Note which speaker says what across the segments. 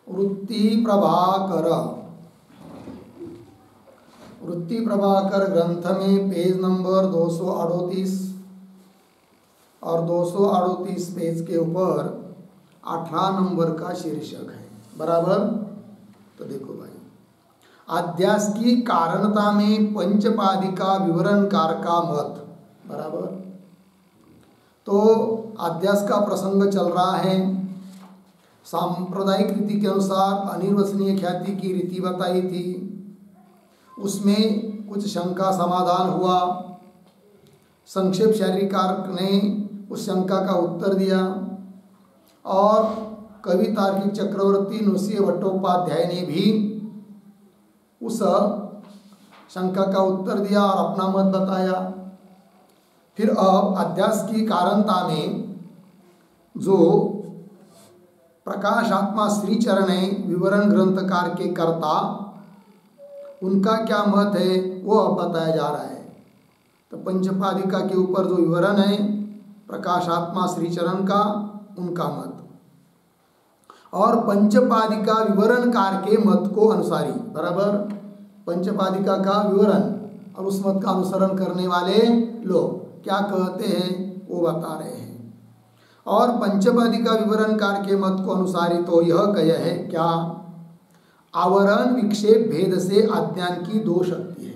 Speaker 1: वृत्ति प्रभाकर ग्रंथ में पेज नंबर 238 और 238 पेज के ऊपर 18 नंबर का शीर्षक है। बराबर। तो देखो भाई, अध्यास की कारणता में पंचपादिका विवरणकार का मत। बराबर। तो अध्यास का प्रसंग चल रहा है। सांप्रदायिक रीति के अनुसार अनिर्वचनीय ख्याति की रीति बताई थी, उसमें कुछ शंका समाधान हुआ। संक्षेप शारीरिकार ने उस शंका का उत्तर दिया और कवि तार्किक चक्रवर्ती नृसिंह भट्टोपाध्याय ने भी उस शंका का उत्तर दिया और अपना मत बताया। फिर अब अध्यास की कारणता में जो प्रकाशात्मा श्रीचरण है, विवरण ग्रंथकार के कर्ता, उनका क्या मत है वो अब बताया जा रहा है। तो पंचपादिका के ऊपर जो विवरण है प्रकाशात्मा श्रीचरण का, उनका मत, और पंचपादिका विवरणकार के मत को अनुसारी। बराबर। पंचपादिका का विवरण और उस मत का अनुसरण करने वाले लोग क्या कहते हैं वो बता रहे हैं। और पंचपादिका विवरणकार के मत को अनुसारी तो यह कह है क्या, आवरण विक्षेप भेद से अज्ञान की दो शक्ति है।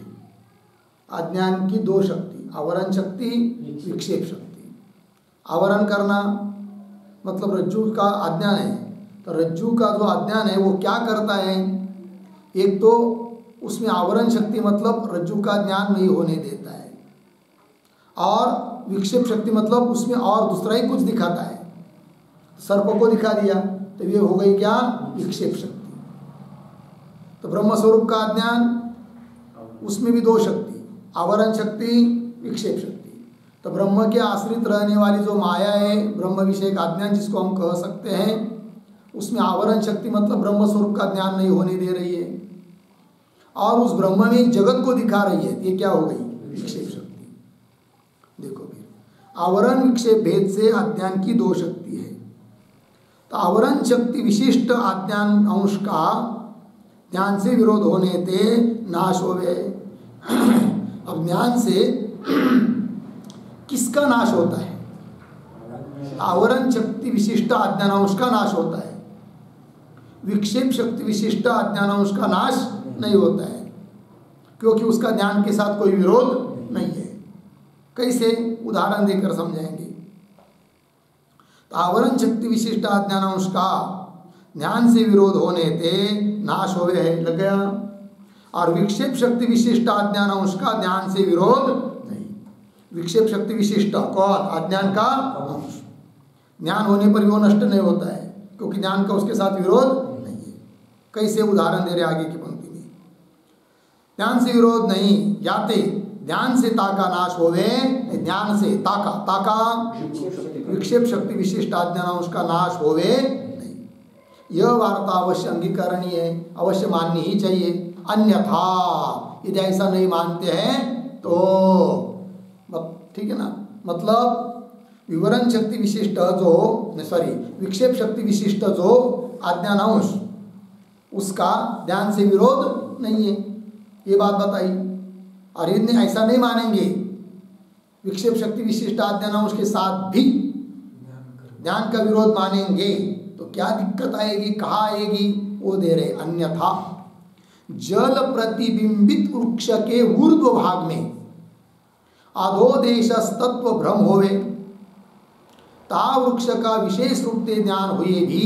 Speaker 1: अज्ञान की दो शक्ति, आवरण शक्ति, विक्षेप शक्ति। आवरण करना मतलब रज्जु का अज्ञान है, तो रज्जु का जो अज्ञान है वो क्या करता है, एक तो उसमें आवरण शक्ति मतलब रज्जु का ज्ञान नहीं होने देता है, और विक्षेप शक्ति मतलब उसमें और दूसरा ही कुछ दिखाता है। सर्प को दिखा दिया तो ये हो गई क्या, विक्षेप शक्ति। तो ब्रह्म स्वरूप का अज्ञान, उसमें भी दो शक्ति, आवरण शक्ति, विक्षेप शक्ति। तो ब्रह्म के आश्रित रहने वाली जो माया है, ब्रह्म विषय का अज्ञान जिसको हम कह सकते हैं, उसमें आवरण शक्ति मतलब ब्रह्म स्वरूप का ज्ञान नहीं होने दे रही है, और उस ब्रह्म में जगत को दिखा रही है। ये क्या हो गई, विक्षेप शक्ति। देखो फिर, आवरण विक्षेप भेद से अज्ञान की दो शक्ति है। तो आवरण शक्ति विशिष्ट अज्ञान अंश का ज्ञान से विरोध होने ते नाश होवे। अब ज्ञान से किसका नाश होता है, आवरण शक्ति विशिष्ट अज्ञानांश का नाश होता है, विक्षेप शक्ति विशिष्ट अज्ञानांश का नाश नहीं होता है, क्योंकि उसका ज्ञान के साथ कोई विरोध नहीं है। कैसे, उदाहरण देकर समझाएंगे। तो आवरण शक्ति विशिष्ट अज्ञानांश का ज्ञान से विरोध होने ते नाश होवे है, लग गया। और विक्षेप शक्ति विशिष्ट अज्ञानांश का ज्ञान से विरोध नहीं। विक्षेप शक्ति विशिष्ट कौन, अज्ञान का अंश। ज्ञान होने पर भी वो नष्ट नहीं होता है, क्योंकि ज्ञान का उसके साथ विरोध नहीं है। कैसे, उदाहरण दे रहे आगे की पंक्ति में। ज्ञान से विरोध नहीं, याते ध्यान से ताका नाश होवे, ज्ञान से ताका विक्षेप शक्ति विशिष्ट अज्ञानांश का नाश होवे नहीं। यह वार्ता अवश्य अंगीकरणीय है, अवश्य माननी ही चाहिए। अन्यथा यदि ऐसा नहीं मानते हैं तो ठीक है ना, मतलब विवरण शक्ति विशिष्ट जो विक्षेप शक्ति विशिष्ट जो अज्ञानांश, उसका ध्यान से विरोध नहीं है, ये बात बताई। और यदि ऐसा नहीं मानेंगे, विक्षेप शक्ति विशिष्ट अज्ञानांश के साथ भी ज्ञान का विरोध मानेंगे, तो क्या दिक्कत आएगी, कहाँ आएगी, वो दे रहे। अन्यथा जल प्रतिबिंबित वृक्ष के ऊर्ध्व भाग में अधोदेश तत्व भ्रम होवे, ता वृक्ष का विशेष रूप से ज्ञान हुए भी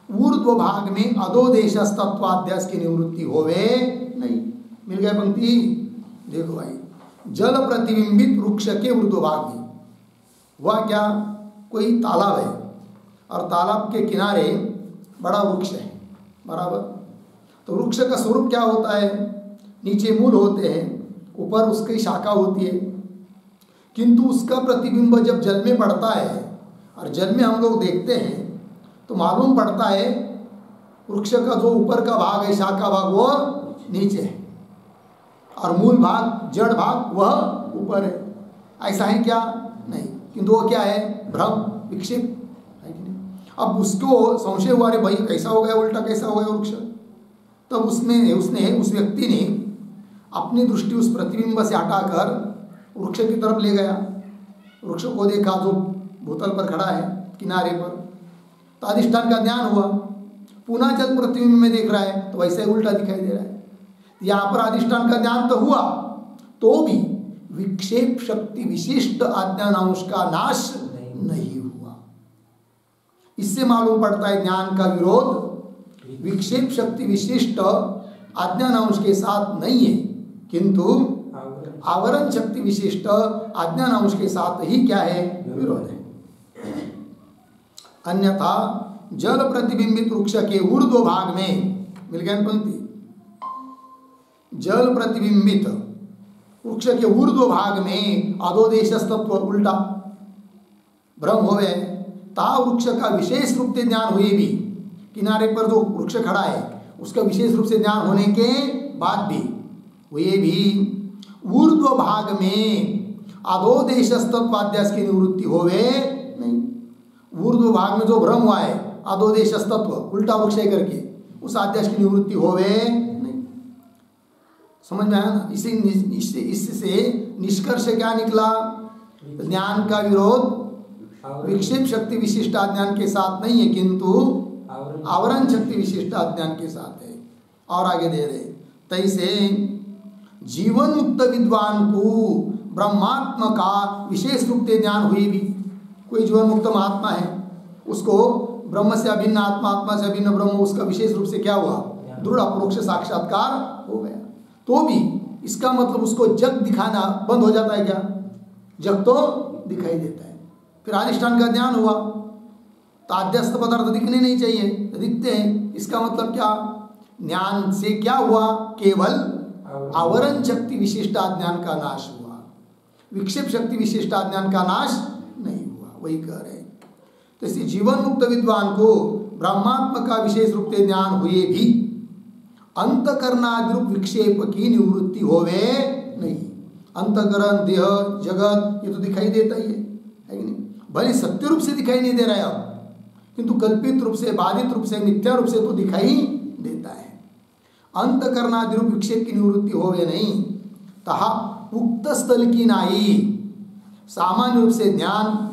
Speaker 1: ऊर्ध्व भाग में अधोदेश तत्वाध्यास की निवृत्ति होवे नहीं। मिल गया पंक्ति। देखो भाई, जल प्रतिबिंबित वृक्ष के ऊर्ध्व भाग में, वह क्या, कोई तालाब है और तालाब के किनारे बड़ा वृक्ष है। बराबर। तो वृक्ष का स्वरूप क्या होता है, नीचे मूल होते हैं, ऊपर उसकी शाखा होती है, किंतु उसका प्रतिबिंब जब जल में पड़ता है, और जल में हम लोग देखते हैं तो मालूम पड़ता है वृक्ष का जो ऊपर का भाग है, शाखा भाग, वो नीचे है, और मूल भाग, जड़ भाग, वह ऊपर है। ऐसा है क्या, नहीं, किंतु वो क्या है, भ्रम, विक्षेप है कि नहीं। अब उसको संशय हुआ, अरे भाई कैसा हो गया, उल्टा कैसा हो गया वृक्ष। तब उसने उस व्यक्ति ने अपनी दृष्टि उस प्रतिबिंब से हटाकर वृक्ष की तरफ ले गया। वृक्ष को देखा जो भूतल पर खड़ा है किनारे पर, तो अधिष्ठान का ज्ञान हुआ। पुनः जल प्रतिबिंब में देख रहा है तो वैसे ही उल्टा दिखाई दे रहा है। यहाँ पर अधिष्ठान का ज्ञान तो हुआ, तो भी विक्षेप शक्ति विशिष्ट अज्ञानांश का नाश नहीं हुआ। इससे मालूम पड़ता है ज्ञान का विरोध विक्षेप शक्ति विशिष्ट अज्ञानांश के साथ नहीं है, किंतु आवरण शक्ति विशिष्ट अज्ञानांश के साथ ही क्या है, विरोध है। अन्यथा जल प्रतिबिंबित वृक्ष के ऊर्ध्व भाग में, मिल गया पंक्ति, जल प्रतिबिंबित वृक्ष के ऊर्ध्व भाग में अधोदेश तत्व उल्टा भ्रम हो गए, ता वृक्ष का विशेष रूप से ज्ञान हुए भी, किनारे पर जो वृक्ष खड़ा है उसका विशेष रूप से ज्ञान होने के बाद भी हुए भी ऊर्ध्व भाग में अधोदेश तत्वाध्यास की निवृत्ति होवे नहीं। ऊर्ध्व भाग में जो भ्रम हुआ है अधोदेश तत्व उल्टा वृक्ष करके, उस आध्यास की निवृत्ति होवे नहीं। समझ में आया ना। इससे निष्कर्ष क्या निकला, ज्ञान का विरोध विक्षेप शक्ति विशिष्ट अज्ञान के साथ नहीं है, किंतु आवरण शक्ति विशिष्ट अज्ञान के साथ है। और आगे दे रहे, तैसे जीवन मुक्त विद्वान को ब्रह्मात्म का विशेष रूप से ज्ञान हुई भी। कोई जीवन मुक्त महात्मा है, उसको ब्रह्म से अभिन्न आत्मा, आत्मा से अभिन्न ब्रह्म, उसका विशेष रूप से क्या हुआ, दृढ़ अपरोक्ष साक्षात्कार हो गया। तो भी इसका मतलब उसको जग दिखाना बंद हो जाता है क्या, जग तो दिखाई देता है। फिर अधिष्ठान का ज्ञान हुआ तो आद्यस्थ पदार्थ दिखने नहीं चाहिए, दिखते हैं। इसका मतलब क्या, ज्ञान से क्या हुआ, केवल आवरण शक्ति विशिष्ट अज्ञान का नाश हुआ, विक्षेप शक्ति विशिष्ट अज्ञान का नाश नहीं हुआ। वही कह रहे हैं। तो इसी जीवन मुक्त विद्वान को ब्रह्मात्म का विशेष रूप से ज्ञान हुए भी अंतकरणादि रूप विक्षेप की निवृत्ति होवे नहीं। अंतकरण, देह, जगत ये तो दिखाई देता ही है कि नहीं। भले सत्य रूप से दिखाई नहीं दे रहा है अब, किंतु कल्पित रूप से, बाधित रूप से, मिथ्या रूप से तो दिखाई देता है। अंतकरणादि रूप विक्षेप की निवृत्ति होवे नहीं, तहा उक्त स्थल की नाई सामान्य रूप से ज्ञान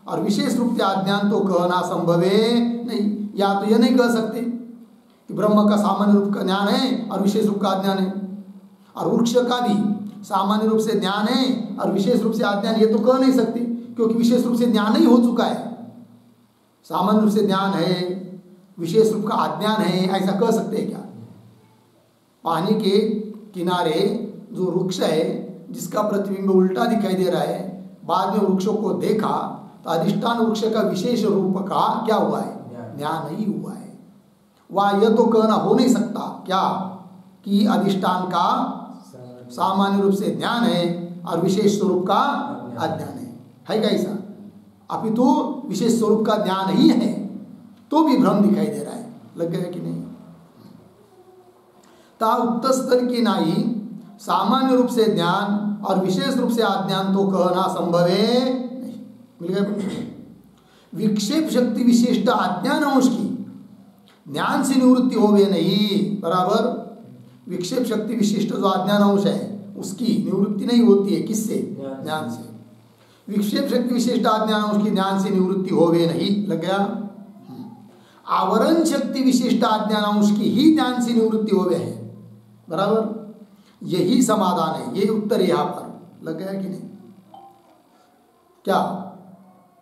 Speaker 1: और विशेष रूप से अज्ञान तो कहना संभव है नहीं। या तो यह नहीं कह सकते कि ब्रह्म का सामान्य रूप का ज्ञान है और विशेष रूप का अज्ञान है, और वृक्ष का भी सामान्य रूप से ज्ञान है और विशेष रूप से अज्ञान, ये तो कह नहीं सकते, क्योंकि विशेष रूप से ज्ञान ही हो चुका है। सामान्य रूप से ज्ञान है, विशेष रूप का अज्ञान है, ऐसा कह सकते हैं क्या। पानी के किनारे जो वृक्ष है जिसका प्रतिबिंब उल्टा दिखाई दे रहा है, बाद में वृक्षों को देखा तो अधिष्ठान वृक्ष का विशेष रूप का क्या हुआ है, ज्ञान नहीं हुआ है। वह यह तो कहना हो नहीं सकता क्या कि अधिष्ठान का सामान्य रूप से ज्ञान है और विशेष स्वरूप का अज्ञान है क्या ऐसा। अपितु विशेष स्वरूप का ज्ञान ही है, तो भी भ्रम दिखाई दे रहा है। लग गया कि नहीं। ता उक्त स्तर की नाई सामान्य रूप से ज्ञान और विशेष रूप से अज्ञान तो कहना संभव है नहीं। मिल गया। विक्षेप शक्ति विशिष्ट अज्ञान अंश की ज्ञान से निवृत्ति होवे नहीं, बराबर। विक्षेप शक्ति विशिष्ट जो अज्ञान अंश है उसकी निवृत्ति नहीं होती है, किससे, ज्ञान से। विक्षेप शक्ति विशिष्ट अज्ञान अंश की ज्ञान से निवृत्ति होवे नहीं। लग गया। आवरण शक्ति विशिष्ट अज्ञान अंश की ही ज्ञान से निवृत्ति होवे है, बराबर। यही समाधान है, ये उत्तर यहाँ पर। लग गया कि नहीं। क्या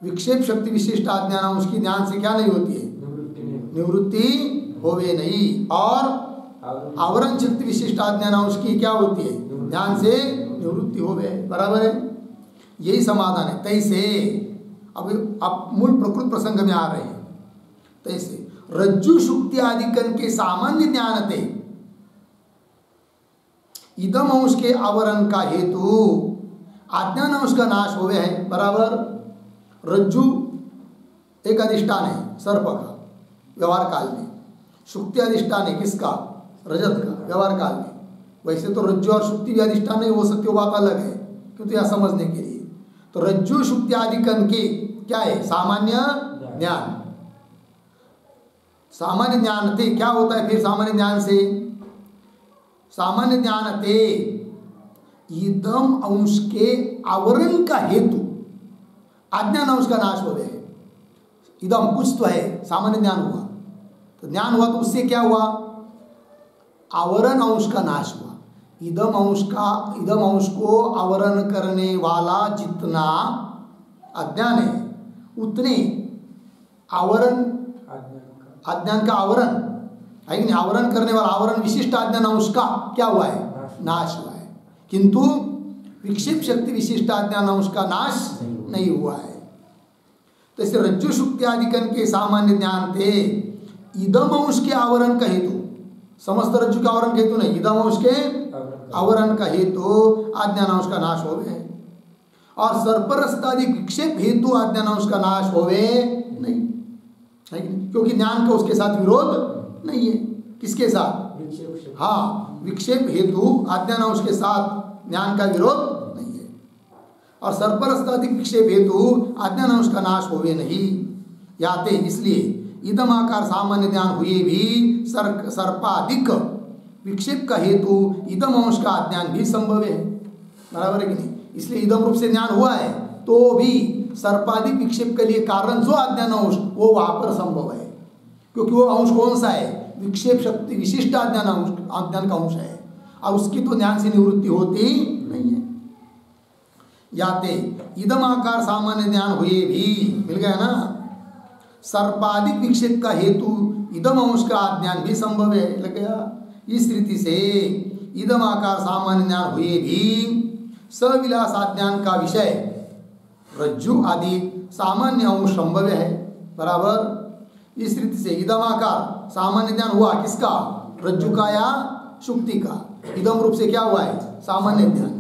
Speaker 1: विक्षेप शक्ति विशिष्ट अज्ञान अंश की ज्ञान से क्या नहीं होती है, निवृत्ति होवे नहीं। और आवरण शक्ति विशिष्ट अज्ञान अंश की क्या होती है, ज्ञान से निवृत्ति होवे, बराबर है। यही समाधान है। तैसे अब मूल प्रकृत प्रसंग में आ रहे हैं। तैसे रज्जु शुक्ति आदिकन के सामान्य ज्ञानते इदम अंश के आवरण का हेतु अज्ञान अंश का नाश होवे है, बराबर। रज्जु एक अधिष्ठान है सर्प का व्यवहार काल में, शुक्ति अधिष्ठान है किसका, रजत का व्यवहार काल में। वैसे तो रज्जु और शुक्ति भी अधिष्ठान नहीं हो सकती, वो बात अलग है, क्योंकि यह समझने के लिए। तो रज्जु शुक्ति आदिकन के क्या है, सामान्य ज्ञान, सामान्य ज्ञान थे, क्या होता है फिर सामान्य ज्ञान से? सामान्य ज्ञान थे इदम अंश के आवरण का हेतु अज्ञान अंश का नाश हो गए। इदम कुछ तो है, सामान्य ज्ञान हुआ तो ज्ञान हुआ तो उससे क्या हुआ? आवरण अंश का नाश हुआ। इदम अंश को आवरण करने वाला जितना अज्ञान है उतने आवरण अज्ञान का आवरण है कि नहीं, आवरण करने वाला आवरण विशिष्ट अज्ञान अंश का क्या हुआ है? नाश हुआ है। किंतु विक्षेप शक्ति विशिष्ट अज्ञान अंश का नाश नहीं हुआ है। तो इसे रज्जु शुक्ति आदिकन के सामान्य ज्ञान थे इदम अंश के आवरण का हेतु, समस्त रज्जु का आवरण का हेतु नहीं, इदम अंश के आवरण का हेतु अज्ञान अंश का नाश होवे, और सर्परस्तादि विक्षेप हेतु अज्ञान अंश का नाश होवे नहीं, है कि नहीं? क्योंकि ज्ञान का उसके साथ विरोध नहीं है। किसके साथ? हाँ, विक्षेप हेतु अज्ञान अंश के साथ ज्ञान का विरोध नहीं है, और सर्परस्तादि विक्षेप हेतु अज्ञान अंश का नाश होवे नहीं याते। इसलिए इदम आकार सामान्य ज्ञान हुए भी सर्पाधिक विक्षेप का हेतु इदम अंश का अज्ञान भी संभव है। बराबर है कि नहीं? इसलिए इदम रूप से ज्ञान हुआ है तो भी सर्पाधिक विक्षेप के लिए कारण जो अज्ञान अंश वो वहां पर संभव है, क्योंकि वो अंश कौन सा है? विक्षेप शक्ति विशिष्ट अज्ञान का अंश है, और उसकी तो ज्ञान से निवृत्ति होती नहीं है। याते इदम आकार सामान्य ज्ञान हुए भी, मिल गया ना, सर्पाधिक विक्षेप का हेतु इदम अंश का अज्ञान भी संभव है, लग गया। इस रीति से इदम आकार सामान्य ज्ञान हुए भी सविलास अज्ञान का विषय रज्जु आदि सामान्य अंश संभव है। बराबर। इस रीति से इदम आकार सामान्य ज्ञान हुआ किसका? रज्जु का या शुक्ति का? इदम रूप से क्या हुआ है? सामान्य ज्ञान।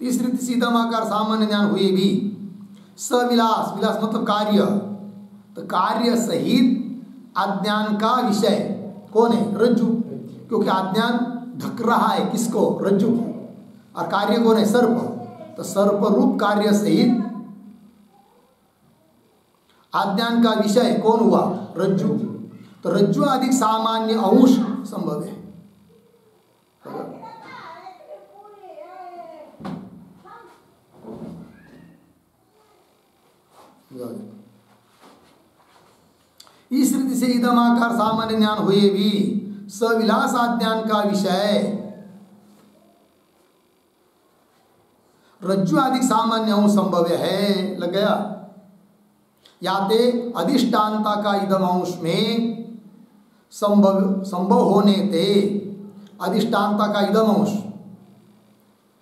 Speaker 1: इस रीति से इदम आकार सामान्य ज्ञान हुए भी सविलास, विलास मतलब कार्य, तो कार्य सहित अज्ञान का विषय कौन है? रज्जु, क्योंकि अज्ञान ढक रहा है किसको? रज्जु को, और कार्य कौन है? सर्प। तो सर्प रूप कार्य सहित अज्ञान का विषय कौन हुआ? रज्जु। तो रज्जु अधिक सामान्य अंश संभव है। इस रीति से इदम आकार सामान्य ज्ञान हुए भी सविलास अज्ञान का विषय रज्जु आदि सामान्य अंश संभव है, लग गया। याते अधिष्ठानता का इदम अंश में संभव होने ते, अधिष्ठानता का इदम अंश,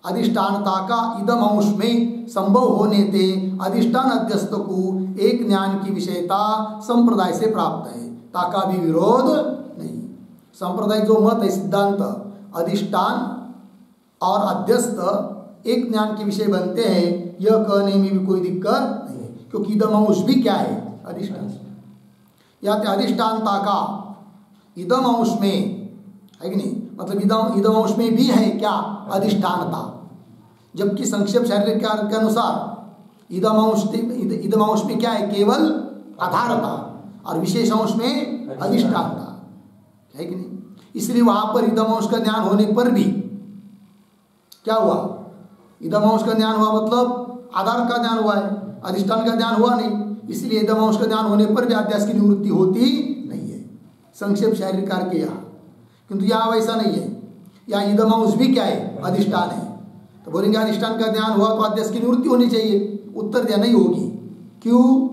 Speaker 1: अधिष्ठानता का इदम अंश में संभव होने ते अधिष्ठान अध्यस्त को एक ज्ञान की विषयता संप्रदाय से प्राप्त है, ताका भी विरोध नहीं। संप्रदाय जो मत है, सिद्धांत, अधिष्ठान और अध्यस्त एक ज्ञान के विषय बनते हैं, यह कहने में भी कोई दिक्कत नहीं है, क्योंकि इदम अंश भी क्या है? अधिष्ठान। या अधिष्ठानता का इदम अंश में है कि नहीं, मतलब इदम अंश में भी है क्या? अधिष्ठानता। जबकि संक्षेप शारीरिक कार्य के अनुसार इदम अंश में क्या है? केवल आधारता, और विशेष अंश में अधिष्ठानता, है कि नहीं? इसलिए वहां पर इदम अंश का ज्ञान होने पर भी क्या हुआ? इदम अंश का ज्ञान हुआ मतलब आधार का ज्ञान हुआ है, अधिष्ठान का ज्ञान हुआ नहीं। इसलिए इदम अंश का ज्ञान होने पर भी अध्यास की निवृत्ति होती नहीं है, संक्षेप शारीरिक कार्य के यहाँ। किंतु यहाँ वैसा नहीं है, यहाँ इदम अंश भी क्या है? अधिष्ठान है। तो बोलेंगे अधिष्ठान का ज्ञान हुआ तो अध्यास की निवृत्ति होनी चाहिए, उत्तर दिया नहीं होगी। क्यों?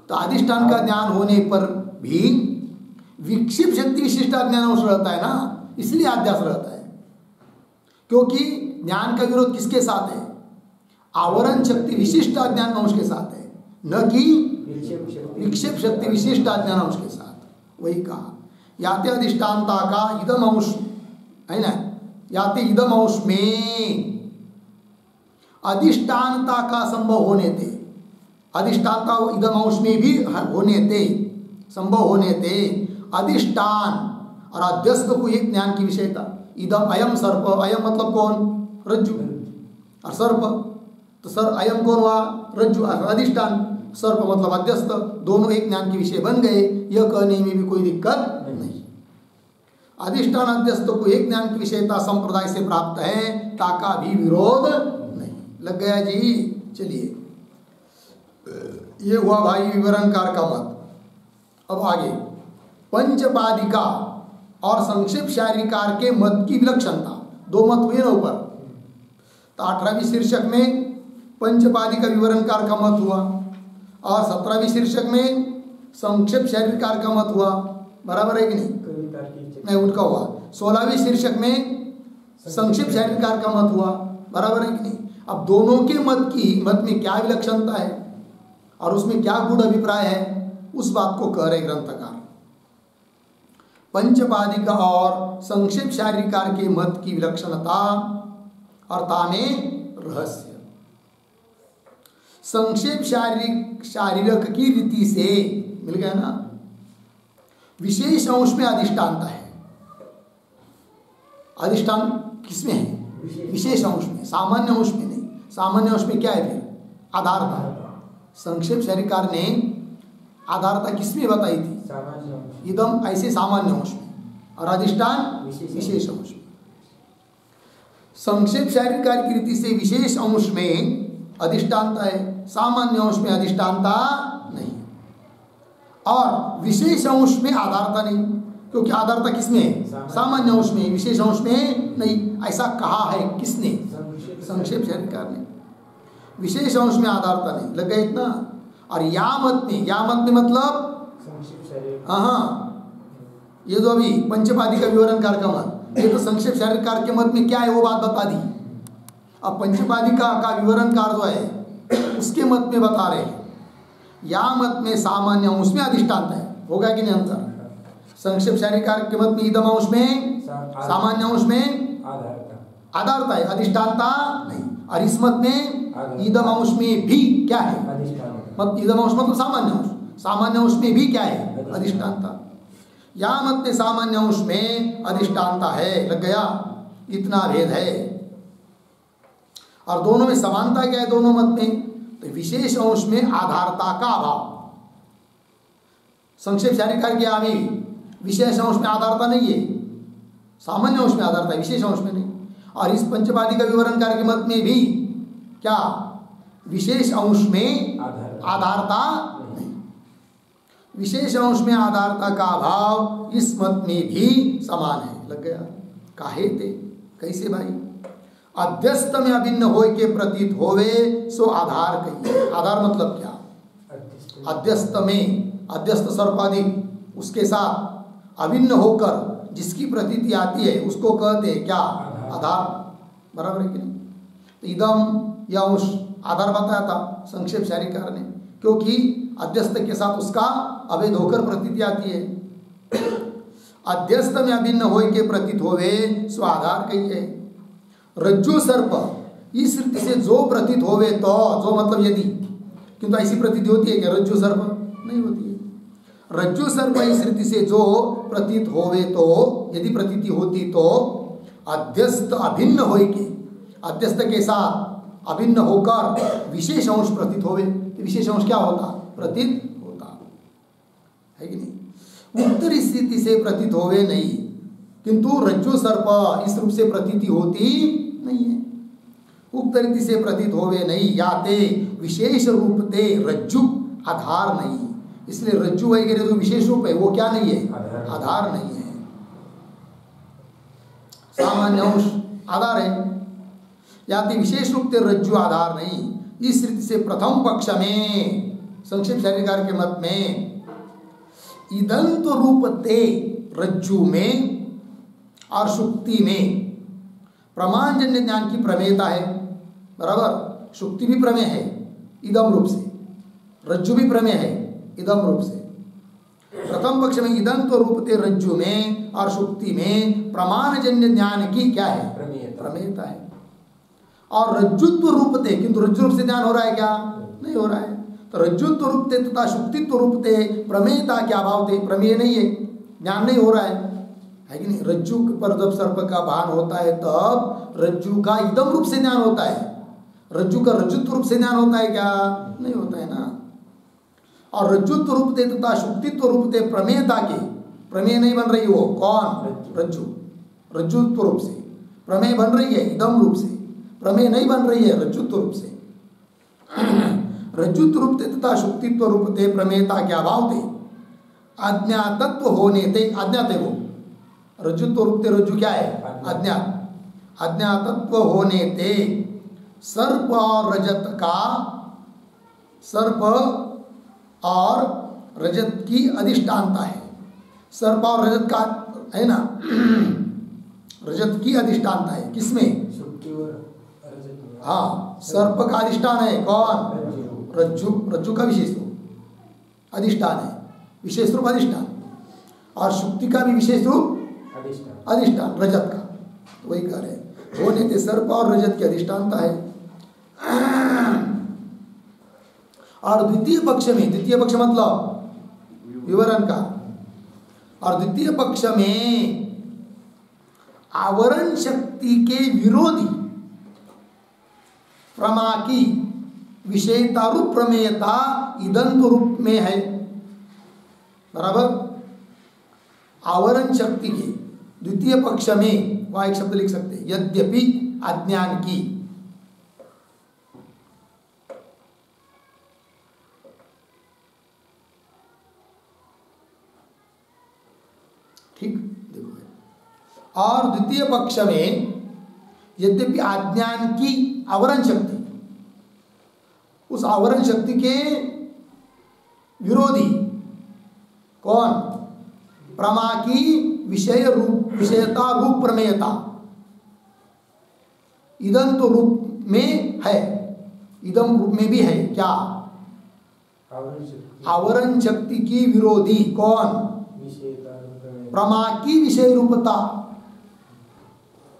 Speaker 1: तो अधिष्ठान का ज्ञान होने पर भी विक्षेप शक्ति विशिष्ट अज्ञान अंश रहता है ना, इसलिए अध्यास रहता है। क्योंकि ज्ञान का विरोध किसके साथ है? आवरण शक्ति विशिष्ट अज्ञान अंश के साथ है, न कि विक्षेप शक्ति विशिष्ट अज्ञान अंश के साथ। वही कहा याते अधिष्ठानता का इदम अंश है ना, याते इदम अंश में अधिष्ठानता का संभव होने थे, अधिष्ठानता इदम अंश में भी होने थे, संभव होने थे। अधिष्ठान और अध्यस्त को एक ज्ञान की विषयता। इदम अयम सर्प, अयम मतलब कौन? रज्जु, और सर्प तो सर अयम कौन हुआ? रज्जु, अधिष्ठान। सर्प मतलब अध्यस्त, दोनों एक ज्ञान के विषय बन गए, यह कहने में भी कोई दिक्कत नहीं। अधिष्ठान अध्यस्त को एक ज्ञान की विषयता संप्रदाय से प्राप्त है, ताका भी विरोध नहीं। लग गया जी। चलिए, ये हुआ भाई विवरणकार का मत। अब आगे पंचपादिका और संक्षेप शारीरिकार के मत की विलक्षणता, दो मत हुए ना ऊपर। तो 18वीं शीर्षक में पंचपादिका विवरणकार का मत हुआ और 17वीं शीर्षक में संक्षेप शारीरिकार का मत हुआ, बराबर है कि नहीं उनका हुआ। 16वीं शीर्षक में संक्षेप शारीरिकार का मत हुआ, बराबर है कि नहीं। अब दोनों के मत में क्या विलक्षणता है और उसमें क्या गुण अभिप्राय है, उस बात को कह रहे ग्रंथकार। पंचपादिका और संक्षेप शारीरिकार के मत की विलक्षणता और ताने रहस्य। संक्षेप शारीरक की रीति से मिल गया ना, विशेष अंश में अधिष्ठानता है। अधिष्ठान किसमें है? विशेष अंश में, सामान्य अंश में नहीं। सामान्य अंश में क्या है फिर? आधारता। संक्षेप शारीरिकार ने आधारता किसमें बताई थी? एकदम ऐसे सामान्य अंश में, और अधिष्ठान विशेष अंश में। संक्षेप शारीरिकार की रीति से विशेष अंश में अधिष्ठानता है, सामान्य अंश में अधिष्ठानता नहीं, और विशेष अंश में आधारता नहीं, क्योंकि आधारता किसमें है? सामान्य अंश में, विशेष अंश में नहीं। ऐसा कहा है किसने? संक्षेप शारीरिकार ने। विशेष अंश में आधारता नहीं, लग गया इतना। और या मत में मतलब हाँ, ये जो अभी पंचपादिका विवरणकार का मत, ये तो संक्षेप शारीरिकार के मत में क्या है वो बात बता दी। अब पंचपादिका का विवरणकार जो है उसके मत में बता रहे हैं, या मत में सामान्य अंश में अधिष्ठानता है। होगा कि नहीं अंतर? संक्षेप शारीरिकार के मत में इदम अंश में, सामान्य अंश में आधारता है, अधिष्ठानता नहीं। और इस मत में इदम अंश में भी क्या है? मत इदम अंश मतलब सामान्य अंश, सामान्य अंश में भी क्या है? अधिष्ठानता। या मत में सामान्य अंश में अधिष्ठानता है, लग गया। इतना भेद है। और दोनों में समानता क्या है? दोनों मत में तो विशेष अंश में आधारता का अभाव। संक्षेप शारीरिकार के आगे विशेष अंश में आधारता नहीं है, सामान्य अंश में आधारता है, विशेष अंश में नहीं। और इस पंचपादिका विवरणकार के मत में भी क्या? विशेष अंश में आधारता नहीं। विशेष अंश में आधारता का अभाव इस मत में भी समान है, लग गया। काहे ते? कैसे भाई? अध्यस्त में अभिन्न होय के प्रतीत होवे सो आधार कहिए। आधार मतलब क्या? अध्यस्त में, अध्यस्त सर्पाधिक उसके साथ अभिन्न होकर जिसकी प्रतीति आती है उसको कहते हैं क्या? आधार, बराबर है कि नहीं। तो इदम या उस आधार बताया था संक्षेप शारीरिकार ने, क्योंकि अध्यस्त के साथ उसका अभेद होकर प्रतीति आती है। अध्यस्त में अभिन्न होय के प्रतीत होवे सो आधार कहिए। रज्जु सर्प इस रीति से जो प्रतीत होवे तो, जो मतलब यदि, किंतु ऐसी प्रतीति होती है क्या? रज्जु सर्प नहीं होती है। रज्जु सर्प इस रीति से जो प्रतीत होवे तो, यदि प्रतीति होती तो अध्यस्त अभिन्न होय के, अध्यस्त के साथ अभिन्न होकर विशेष अंश प्रतीत होवे। विशेष अंश क्या होता? प्रतीत होता है कि नहीं। उत्तरी स्थिति से प्रतीत होवे नहीं, किंतु रज्जु सर्प इस रूप से प्रतीति होती नहीं है। उक्त रीति से प्रतीत होवे नहीं, या ते विशेष रूप ते रज्जु आधार नहीं। इसलिए रज्जु वगैरह जो विशेष रूप है वो क्या नहीं है? आधार नहीं है। सामान्य अंश आधार है, या ते विशेष रूप ते रज्जु आधार नहीं। इस रीति से प्रथम पक्ष में संक्षेप शारीरिकार के मत में इदंत रूप ते रज्जु में और शुक्ति में प्रमाणजन्य ज्ञान की प्रमेयता है, बराबर। शुक्ति भी प्रमेय है इदम रूप से, रज्जु भी प्रमेय है इदम रूप से। प्रथम पक्ष में इदंत रूप ते रज्जु में और शुक्ति में प्रमाणजन्य ज्ञान की क्या है? प्रमेयता है। और रज्जुत्व रूप ते, किंतु रज्जु रूप से ज्ञान हो रहा है क्या? नहीं हो रहा है। तो रज्जुत्व रूप ते तथा शुक्तित्व रूप ते प्रमेयता क्या भाव थे? प्रमेय नहीं है, ज्ञान नहीं हो रहा है कि नहीं। रज्जु पर जब सर्प का भान होता है तब रज्जु का इदम रूप से ज्ञान होता है, रज्जु का रज्जुत्व रूप से ज्ञान होता है क्या? नहीं होता है ना। और रज्जुत्व रूपते तथा शुक्तित्व रूपते प्रमेयता के, प्रमेय नहीं बन रही वो कौन, रज्जु, रज्जुत्व रूप से प्रमेय बन रही है इदम रूप से, प्रमेय नहीं बन रही है रज्जुत्व रूप से। रज्जुत्व रूपते तथा शुक्तित्व रूपते प्रमेयता के अभाव थे अज्ञातत्व होने थे, अज्ञात है वो रज्जुत्व रूपते, रज्जु क्या है अज्ञात, अज्ञातत्व होने थे सर्प और रजत का, सर्प और रजत की अधिष्ठानता है, सर्प और रजत का है ना, रजत की अधिष्ठानता है किसमें, हाँ सर्प का अधिष्ठान है कौन, रज्जु, रज्जु का विशेष रूप अधिष्ठान है, विशेष रूप अधिष्ठान, और शुक्ति का भी विशेष रूप अधिष्ठान रजत का, तो वही कह रहे हैं होने थे सर्प और रजत की अधिष्ठानता है। और द्वितीय पक्ष में, द्वितीय पक्ष मतलब विवरण का, और द्वितीय पक्ष में आवरण शक्ति के विरोधी प्रमा की विषयता रूप प्रमेयता इदंत रूप में है, बराबर। आवरण शक्ति के द्वितीय पक्ष में वह एक शब्द लिख सकते हैं, यद्यपि अज्ञान की, ठीक देखो, और द्वितीय पक्ष में यद्यपि अज्ञान की आवरण शक्ति, उस आवरण शक्ति के विरोधी कौन, प्रमा की विषय रूप, विषयता रूप प्रमेयता इदंत रूप में है, इदम रूप में भी है क्या, आवरण शक्ति की विरोधी कौन, प्रमा की विषय रूपता,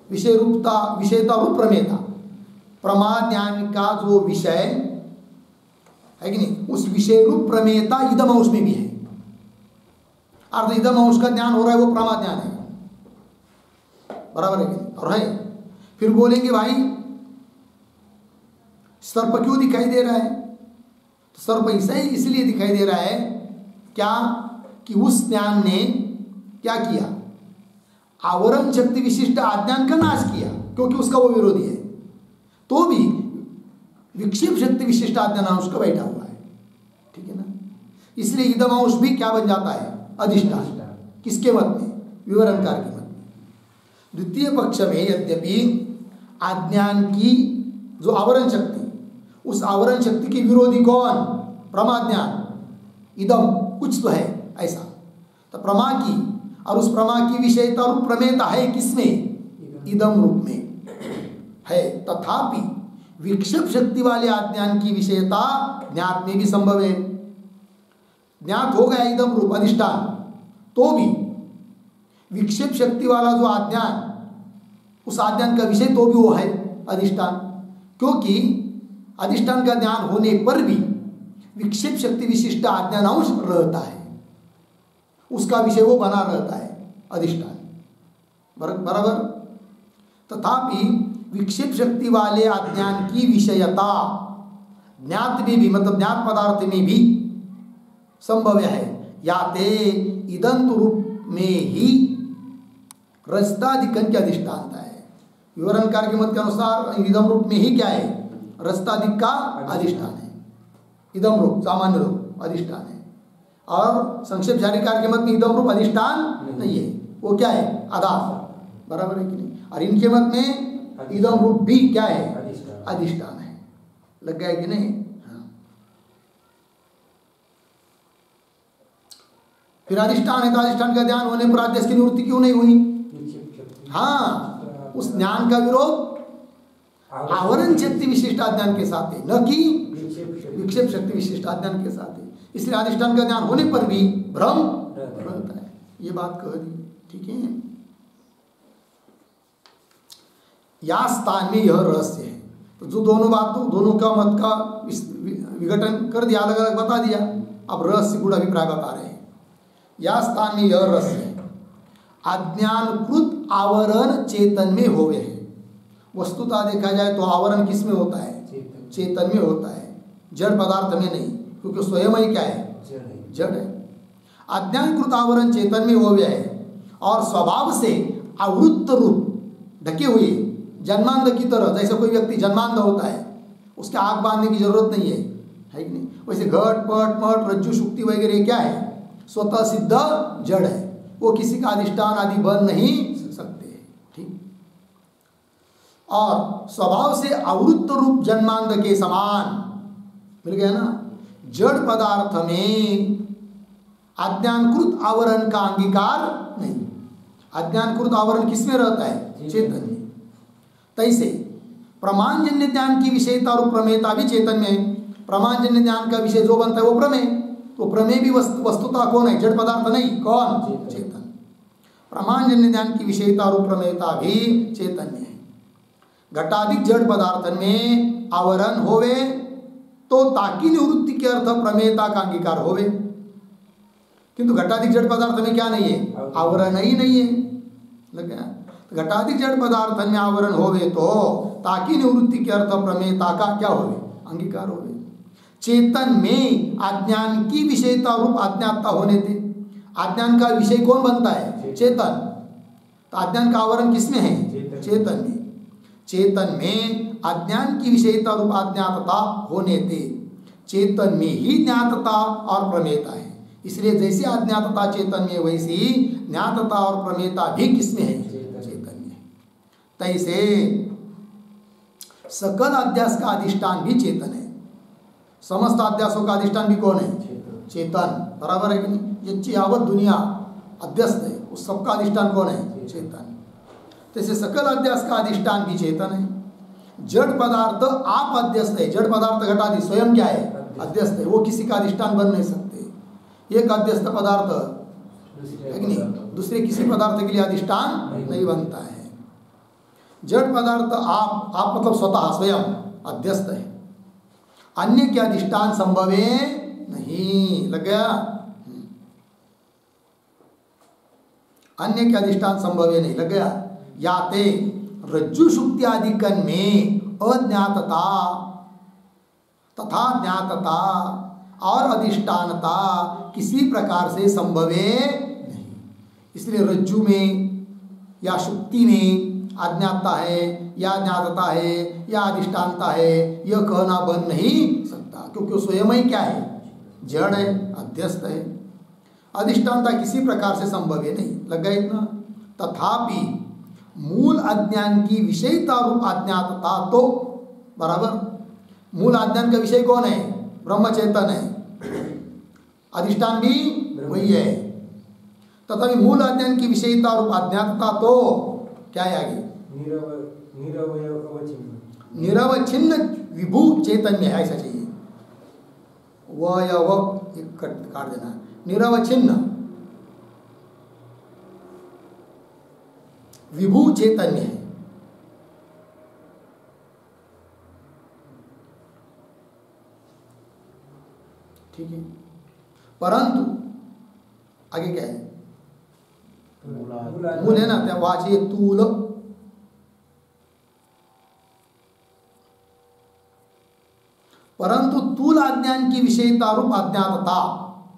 Speaker 1: विषय रूपता, विषयता रूप प्रमेयता, प्रमा ज्ञान का जो विषय है कि नहीं, उस विषय रूप प्रमेयता इदम अंश में भी है, अर्थ इदम अंश का ज्ञान हो रहा है वो प्रमा ज्ञान है, बराबर है कि नहीं, और है। फिर बोलेंगे भाई सर्प क्यों दिखाई दे रहा है, तो सर्प ऐसे ही इसलिए दिखाई दे रहा है क्या, कि उस ज्ञान ने क्या किया, आवरण शक्ति विशिष्ट अज्ञान का नाश किया, क्योंकि उसका वो विरोधी है, तो भी विक्षेप शक्ति विशिष्ट अज्ञान अंश का बैठा हुआ है, ठीक है ना। इसलिए इदम अंश भी क्या बन जाता है, अधिष्ठान, किसके मत में, विवरणकार के मत में। द्वितीय पक्ष में यद्यपि अज्ञान की जो आवरण शक्ति, उस आवरण शक्ति की विरोधी कौन, प्रमाज्ञान, इदम कुछ तो है ऐसा, तो प्रमा की, और उस प्रमा की विषयता रूप प्रमेयता है किसमें, इदम रूप में है। तथापि विक्षेप शक्ति वाले अज्ञान की विषयता ज्ञात में भी संभव है, ज्ञात हो गया इदम रूप अधिष्ठान, तो भी विक्षेप शक्ति वाला जो अज्ञान, उस अज्ञान का विषय तो भी वो है अधिष्ठान, क्योंकि अधिष्ठान का ज्ञान होने पर भी विक्षेप शक्ति विशिष्ट अज्ञान अंश रहता है, उसका विषय वो बना रहता है अधिष्ठान, बराबर। तथापि विक्षेप शक्ति वाले अज्ञान की विषयता ज्ञात में भी, मतलब ज्ञात पदार्थ में भी संभव है, या ते इदंत रूप में ही रजताधिकन की अधिष्ठानता है। विवरणकार के मत के अनुसार इदम रूप में ही क्या है, रजताधिक का अधिष्ठान है, इदम रूप सामान्य रूप अधिष्ठान है, और संक्षेप झारीकार के मत में इदम रूप अधिष्ठान नहीं है, वो क्या है, आधार, बराबर है कि नहीं। और इनके मत में इदम रूप भी क्या है, अधिष्ठान है, लग गया कि नहीं। हाँ। फिर अधिष्ठान है तो अधिष्ठान का ध्यान होने पर आदेश की निवृत्ति क्यों नहीं हुई, हाँ, उस ज्ञान का विरोध आवरण शक्ति विशिष्ट अज्ञान के साथ है, न कि विक्षेप शक्ति विशिष्ट अज्ञान के साथ है। इसलिए अधिष्ठान का ज्ञान होने पर भी भ्रम रहता है, ये बात कह दी, ठीक है। या स्थान में यह रहस्य है, तो जो दोनों बातों, दोनों का मत का विघटन कर दिया, अलग अलग बता दिया, अब रहस्य गुण अभिप्राय बता रहे हैं। या स्थान में यह रहस्य है, अज्ञानकृत आवरण चेतन में होवे है। वस्तुतः देखा जाए तो आवरण किस में होता है, चेतन में होता है, जड़ पदार्थ में नहीं, क्योंकि स्वयं ही क्या है, जड़ है। अज्ञानकृत आवरण चेतन में हो गया है और स्वभाव से आवृत्त रूप ढके हुए जन्मांध की तरह, जैसे कोई व्यक्ति जन्मांध होता है उसके आँख बांधने की जरूरत नहीं है कि नहीं, वैसे घट पट मठ रज्जु शुक्ति वगैरह क्या है, स्वतः सिद्ध जड़ है, वो किसी का अधिष्ठान आदि बन नहीं सकते। ठीक, और स्वभाव से आवृत्त रूप जन्मांध के समान, मिल गया ना। जड़ पदार्थ में अज्ञानकृत आवरण का अंगीकार नहीं। अज्ञानकृत आवरण किसमें रहता है? चेतन में। तैसे प्रमाणजन्य ज्ञान की विषयता और प्रमेयता भी चेतन में है। प्रमाणजन्य ज्ञान का विषय जो बनता है वो प्रमेय, तो प्रमेय भी वस्तुता कौन है? जड़ पदार्थ नहीं, कौन? चेतन। प्रमाणजन्य ज्ञान की विषयता और प्रमेयता भी चेतन में है। घटाधिक जड़ पदार्थ में आवरण होवे तो ताकी निवृत्ति के अर्थ प्रमेयता का अंगीकार होवे, किंतु घटाधिक जड़ पदार्थ में क्या नहीं है? आवरण ही नहीं है। लग गया? घटाधिक जड़ पदार्थ में आवरण होवे तो ताकी निवृत्ति के अर्थ प्रमेयता का क्या होवे? अंगीकार होवे। चेतन में अज्ञान की विषयता रूप अज्ञातता होने थे। अज्ञान का विषय कौन बनता है? चेतन। तो अज्ञान का आवरण किसमें है? चेतन में। चेतन में अज्ञान की विषयता रूप अज्ञातता होने थे। चेतन में ही ज्ञातता और प्रमेयता है। इसलिए जैसे अज्ञातता चेतन में वैसी ही ज्ञातता और प्रमेयता भी किसमें है? चेतन में। तैसे सकल अध्यास का अधिष्ठान भी चेतन है। समस्त अध्यासों का अधिष्ठान भी कौन है? चेतन। बराबर है कि नहीं? ये यावत दुनिया अध्यस्त है, उस सबका अधिष्ठान कौन है? चेतन। तैसे सकल अध्यास का अधिष्ठान भी चेतन है। जड़ पदार्थ आप अध्यस्त है। जड़ पदार्थ घटादि स्वयं क्या है? अध्यस्त है। वो किसी का अधिष्ठान बन नहीं सकते। एक अध्यस्त पदार्थ है कि नहीं, दूसरे किसी पदार्थ के लिए अधिष्ठान नहीं बनता है। जड़ पदार्थ आप मतलब स्वतः स्वयं अध्यस्त है। अन्य के अधिष्ठान संभव है नहीं। लग गया? अन्य के अधिष्ठान संभव है नहीं। लग गया? याते रज्जु शुक्ति आदि कन में अज्ञातता तथा ज्ञातता और अधिष्ठानता किसी प्रकार से संभव है नहीं। इसलिए रज्जु में या शुक्ति में अज्ञातता है या ज्ञातता है या अधिष्ठानता है, यह कहना बन नहीं सकता, क्योंकि स्वयं ही क्या है? जड़ है, अध्यस्त है। अधिष्ठानता किसी प्रकार से संभव है नहीं। लग गया इतना? तथापि मूल अज्ञान की विषयता रूप अज्ञातता तो बराबर। मूल अज्ञान का विषय कौन है? ब्रह्म चेतन है। अधिष्ठान भी वही है। तथापि मूल अज्ञान की विषयता रूप अज्ञातता तो क्या है? आगे निरवच्छिन्न विभू चैतन्य है। ऐसा चाहिए, वह या वह काट देना। निरवच्छिन्न विभू चैतन्य है। ठीक है, परंतु आगे क्या है? मूल है ना, त्या वाचे तूल। परंतु तूल अज्ञान की विषयता रूप अज्ञातता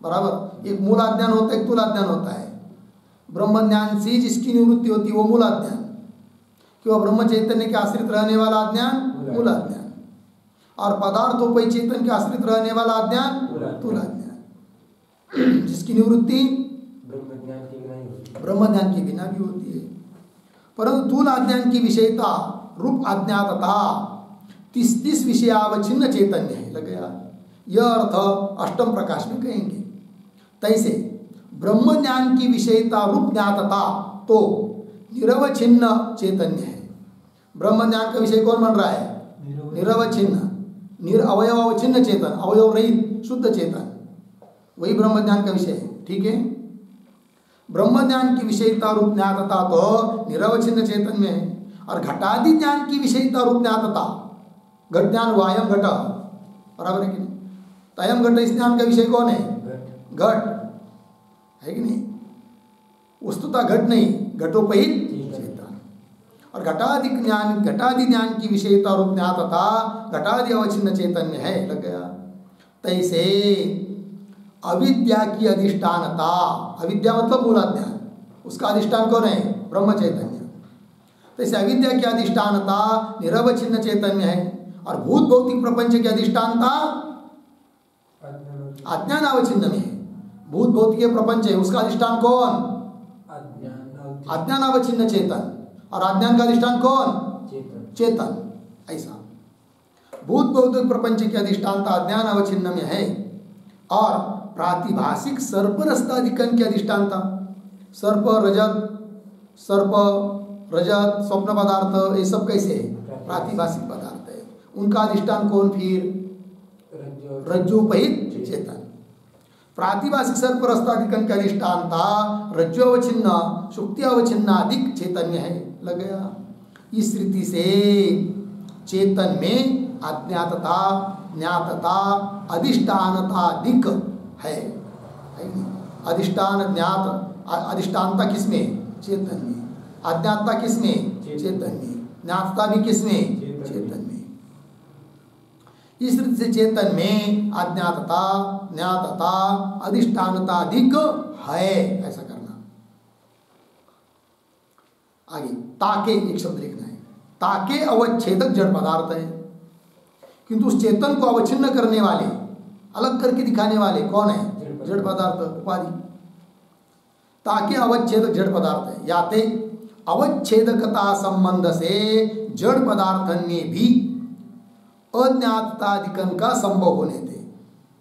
Speaker 1: बराबर। एक मूल अज्ञान होता है, एक तूल अज्ञान होता है। ब्रह्म ज्ञान से जिसकी निवृत्ति होती है वो मूल अज्ञान, कि वह ब्रह्म चैतन्य के आश्रित रहने वाला अज्ञान मूल अज्ञान, और पदार्थोपय चेतन के आश्रित रहने वाला अज्ञान तूल अज्ञान, जिसकी निवृत्ति ब्रह्म ज्ञान के बिना भी होती है। परंतु तूल अज्ञान की विषयता रूप अज्ञातता 30 विषयावच्छिन्न चैतन्य है। लग गया? यह अर्थ अष्टम प्रकाश में कहेंगे। तैसे ब्रह्म ज्ञान की विषयता रूप ज्ञातता तो निरवच्छिन्न चैतन्य है। ब्रह्म ज्ञान का विषय कौन बन रहा है? निरवच्छिन्न, निरअवयवच्छिन्न चेतन, अवयव रहित शुद्ध चेतन, वही ब्रह्म ज्ञान का विषय है। ठीक है? ब्रह्म ज्ञान की विषयता रूप ज्ञातता तो निरवच्छिन्न चैतन्य है। और घटादि ज्ञान की विषयता रूप ज्ञातता, घट ज्ञान वायम घट, बराबर है कि नहीं? तयम घट, इस ज्ञान का विषय कौन है? घट है कि नहीं? वस्तुता घट नहीं, घटोपहित चेतन। और घटादि ज्ञान की विषयता रूप ज्ञातता घटादि अवच्छिन्न चैतन्य है। लग गया? तैसे अविद्या की अधिष्ठानता, अविद्या मतलब मूल अज्ञान, उसका अधिष्ठान कौन है? ब्रह्म चैतन्य। तो इस अविद्या की अधिष्ठानता निरवच्छिन्न चैतन्य है, और भूत भौतिक प्रपंच की अधिष्ठानता अज्ञान अवच्छिन्न में है। भूत भौतिक प्रपंच है, उसका अधिष्ठान कौन? अज्ञान अवच्छिन्न चेतन। और अज्ञान का अधिष्ठान कौन? चेतन। ऐसा भूत भौतिक प्रपंच की अधिष्ठानता अज्ञान अवच्छिन्न में है, और प्रातिभाषिक सर्परस्ताधिकरण की अधिष्ठानता, सर्प रजत स्वप्न पदार्थ ये सब कैसे है? प्रातिभाषिक पदार्थ है। उनका अधिष्ठान कौन? फिर रज्जुपहित चेतन। प्रातिभाषिक सर्परस्ताधिकरण की अधिष्ठानता रज्जु अवच्छिन्न शुक्ति अवच्छिन्न अधिक चैतन्य है। लग गया? इस रीति से चेतन में अज्ञातता ज्ञातता अधिष्ठानता अधिक है। अधिष्ठान ज्ञात अधिष्ठानता किसमें? चेतन में। अज्ञातता किसमें? चेतन में। ज्ञातता भी किसमें? चेतन में। इस रीति से चेतन में अज्ञातता ज्ञातता अधिष्ठानता अधिक है। ऐसा करना। आगे ताके एक शब्द लिखना है। ताके अवच्छेदक जड़ पदार्थ है, किंतु उस चेतन को अवच्छिन्न करने वाले, अलग करके दिखाने वाले कौन है? जड़ पदार्थ, उपाधि। ताके अवच्छेदक जड़ पदार्थ है। याते अवच्छेदकता संबंध से जड़ पदार्थन में भी अज्ञातताधिकरण का संभव होने थे।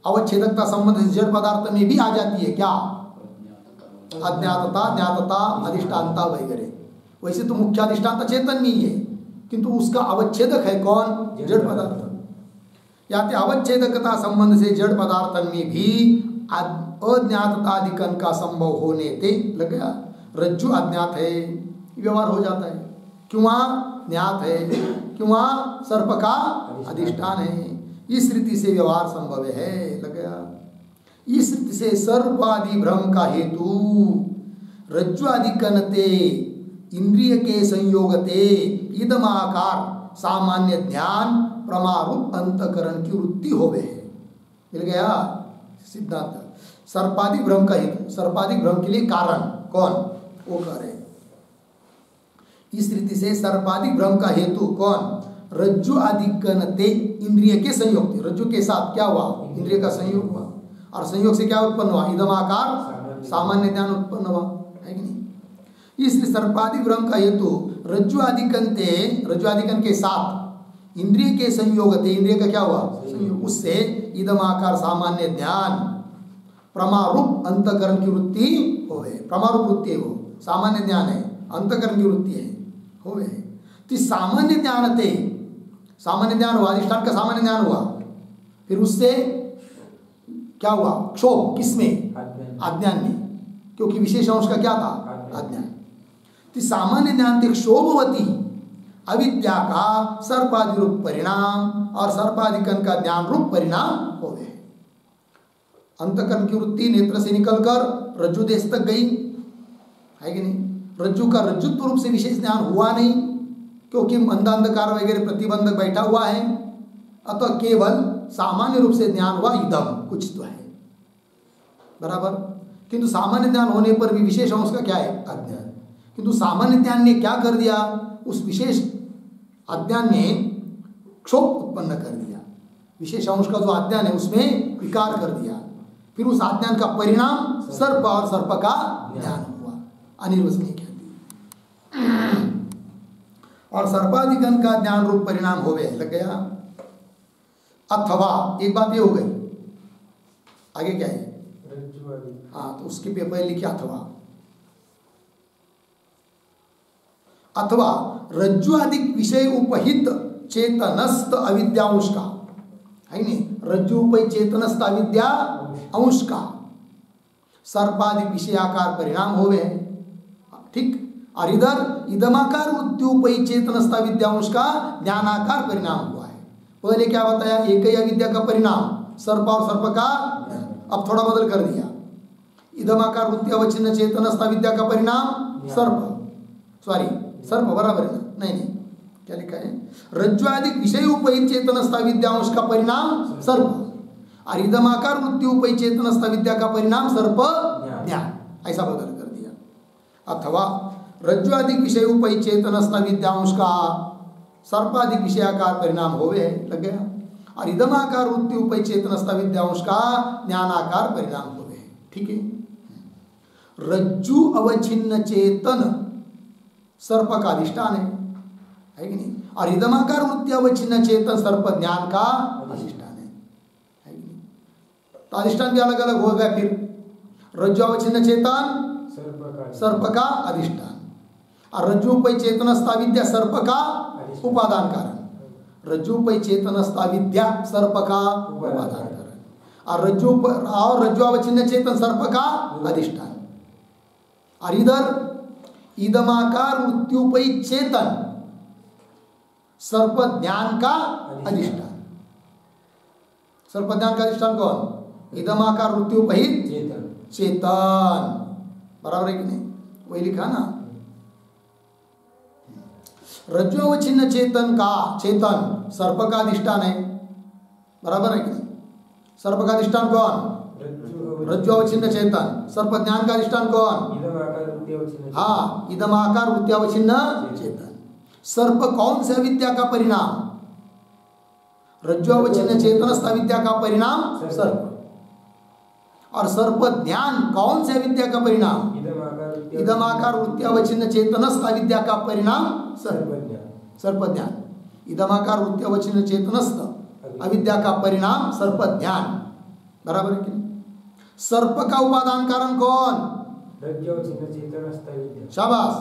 Speaker 1: अवच्छेदकता संबंध से जड़ पदार्थ में भी आ जाती है क्या? अज्ञातता ज्ञातता अधिष्ठानता वगैरह। वैसे तो मुख्य अधिष्ठानता चेतन नहीं है, किंतु उसका अवच्छेदक है कौन? जड़ पदार्थ। याते अवच्छेदकता संबंध से जड़ पदार्थन में भी अज्ञातताधिकरण का संभव होने थे। लग गया? रज्जु अज्ञात है, व्यवहार हो जाता है। क्यों? ज्ञात है। क्यों? सर्प का अधिष्ठान है। इस रीति से व्यवहार संभव है। लग गया? इस रीति से सर्पादि भ्रम का हेतु रज्जु अधिकरणते इंद्रिय के संयोगते इदमाकार सामान्य ध्यान प्रमारूप अंतकरण की वृत्ति होवे है। मिल गया सिद्धांत। सर्पादि भ्रम का हेतु, सर्पादि भ्रम के लिए कारण कौन? वो कह रहे। इस रीति से सर्पादि भ्रम का हेतु कौन? रज्जु अधिकरणते इंद्रिय के संयोग। रज्जु के साथ क्या हुआ? इंद्रिय का संयोग हुआ, और संयोग से क्या उत्पन्न हुआ? इदमाकार सामान्य ज्ञान उत्पन्न हुआ, है कि नहीं? इसलिए सर्पादि भ्रम का हेतु रज्जु अधिकरणते, रज्जु अधिकरण के साथ इंद्रिय के संयोगते, इंद्रिय का क्या हुआ? संयोग। उससे इदमाकार सामान्य ज्ञान प्रमारूप अंतकरण की वृत्ति होवे। प्रमारूप वृत्ति है वो, सामान्य ज्ञान है, अंतकरण की वृत्ति है, होवे। तो सामान्य ज्ञानते, सामान्य ज्ञान हुआ, अधिष्ठान का सामान्य ज्ञान हुआ, फिर उससे क्या हुआ? क्षोभ। किसमें? अज्ञान में, क्योंकि विशेष अंश का क्या था? अज्ञान। तो सामान्य ज्ञान थे क्षोभवती अविद्या का सर्पादि रूप परिणाम, और सर्पाधिकरण का ज्ञान रूप परिणाम हो गए। अंतकरण की वृत्ति नेत्र से निकलकर रज्जु देश तक गई, है कि नहीं? रज्जु का रज्जुत्व रूप से विशेष ज्ञान हुआ नहीं, क्योंकि अंधांधकार वगैरह प्रतिबंधक बैठा हुआ है। अतः केवल सामान्य रूप से ज्ञान हुआ, इदम कुछ तो है, बराबर। किंतु सामान्य ज्ञान होने पर भी विशेष अंश का क्या है? अज्ञान। किंतु सामान्य ज्ञान ने क्या कर दिया? उस विशेष अज्ञान में क्षोभ उत्पन्न कर दिया। विशेष अंश का जो अज्ञान है उसमें विकार कर दिया। फिर उस अज्ञान का परिणाम सर्प, और सर्प का ज्ञान हुआ, अनिर्वचनीय कहती। और सर्पाधिकरण का ज्ञान रूप परिणाम हो गए। लग गया? अथवा एक बात ये हो गई, आगे क्या है? हाँ, तो उसके पेपर लिखे अथवा। अथवा रज्जु आदि विषय उपहित चेतनस्थ अविद्यांश का, है नहीं? रज्जु उपहित चेतनस्थ अविद्या अंश का सर्पादि विषयाकार परिणाम हो गए। ठीक। और इधर इदमाकार वृत्ति चेतनस्थ अविद्यांश का ज्ञानाकार परिणाम हुआ है। पहले क्या बताया? एक ही अविद्या का परिणाम सर्प, और सर्प का अब थोड़ा बदल कर दिया। इदमाकार वृत्ति अवच्छिन्न चेतनस्थ अविद्या का परिणाम सर्प, सॉरी सर्प बराबर है ना? नहीं, क्या लिखा है? रज्जु आदि विषय उपहित चेतनस्थ अविद्यांश का परिणाम सर्प, और इदमाकार वृत्ति उपय चेतनस्थ विद्या का परिणाम सर्प ज्ञान, ऐसा बदल कर दिया। अथवा रज्ज्वादिक विषय उपय चेतनस्थ विद्यांश का सर्पादिक विषयाकार परिणाम होवे है, लग गया। और इदमाकार वृत्ति उपय चेतनस्थ विद्यांश का ज्ञानाकार परिणाम होवे है, ठीक है। रज्जु अवच्छिन्न चेतन सर्प का अधिष्ठान है कि नहीं, और इदमाकार वृत्ति अवच्छिन्न चेतन सर्प ज्ञान का अधिष्ठान है कि नहीं। तो अधिष्ठान भी अलग अलग हो गया। फिर रज्जु अवच्छिन्न चेतन सर्प का अधिष्ठान, और रज्जुपय चेतनस्था विद्या सर्प का उपादान कारण, रज्जुपय चेतनस्था विद्या सर्प का उपादान कारण, और रज्जु अवच्छिन्न चेतन सर्प का अधिष्ठान। और इधर इदमाकार वृत्त्युपय चेतन सर्प ज्ञान का अधिष्ठान। सर्प ज्ञान का अधिष्ठान कौन? इदमाकार वृत्त्युपय चेतन, बराबर है कि नहीं? वही लिखा ना। रज्जु अवच्छिन्न चेतन का चेतन सर्प का अधिष्ठान है, बराबर है कि नहीं? सर्प का अधिष्ठान कौन? रज्जु अवच्छिन्न चेतन। सर्प ज्ञान का अधिष्ठान कौन? हाँ, इदमाकार वृत्ति अवच्छिन्न चेतन। सर्प कौन से अविद्या का परिणाम? रज्जु अवच्छिन्न चेतनस्थ अविद्या का परिणाम सर्प। और सर्प ज्ञान कौन से अविद्या का परिणाम? इदमाकार वृत्ति अवच्छिन्न चेतनस्थ अविद्या का परिणाम सर्प ज्ञान। इदमाकार वृत्ति अवच्छिन्न चेतनस्थ अविद्या का परिणाम सर्प ज्ञान, बराबर है कि नहीं? सर्प का उपादान कारण कौन? शाबाश,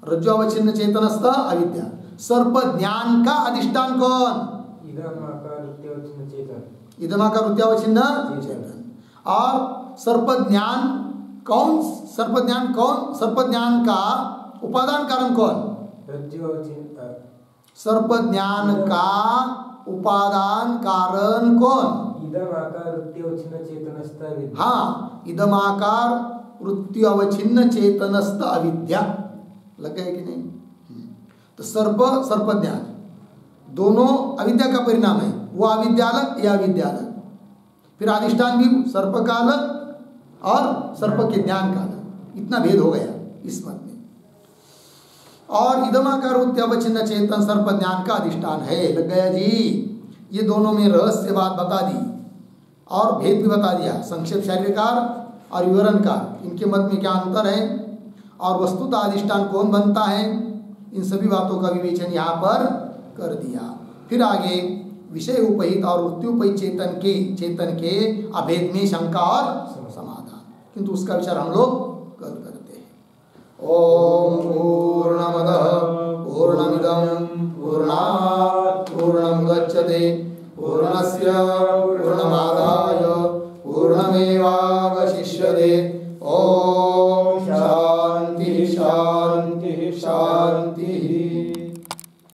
Speaker 1: रज्जु अवच्छिन्न चेतनस्थ अविद्या। सर्प ज्ञान का अधिष्ठान कौन? इदमाकार वृत्ति अवच्छिन्न चेतन। और सर्प ज्ञान कौन? सर्प ज्ञान कौन? सर्प ज्ञान का उपादान कारण कौन? सर्प ज्ञान का उपादान कारण कौन? हाँ, इदमाकार वृत्ति अवच्छिन्न चेतनस्थ अविद्या, लग गया कि नहीं? तो सर्प ज्ञान दोनों अविद्या का परिणाम है। वो अविद्या अलग, या अविद्या अलग। फिर अधिष्ठान भी सर्प का अलग और सर्प के ज्ञान का अलग, इतना भेद हो गया इस मत में। और इदमाकार वृत्ति अवच्छिन्न चेतन सर्प ज्ञान का अधिष्ठान है, लग गया जी। ये दोनों में रहस्य बात बता दी और भेद भी बता दिया। संक्षेप शारीरिकार और विवरणकार, इनके मत में क्या अंतर है और वस्तुतः अधिष्ठान कौन बनता है, इन सभी बातों का विवेचन यहाँ पर कर दिया। फिर आगे विषय उपहित और वृत्त्युपहित चेतन के अभेद में शंका और समाधान, किंतु उसका विचार हम लोग कल करते हैं। ओम पूर्णमदः पूर्णमिदं पूर्णात् पूर्णमुदच्यते पूर्णस्य पूर्णमादाय पूर्णमेवावशिष्यते। ओम शांति शांति।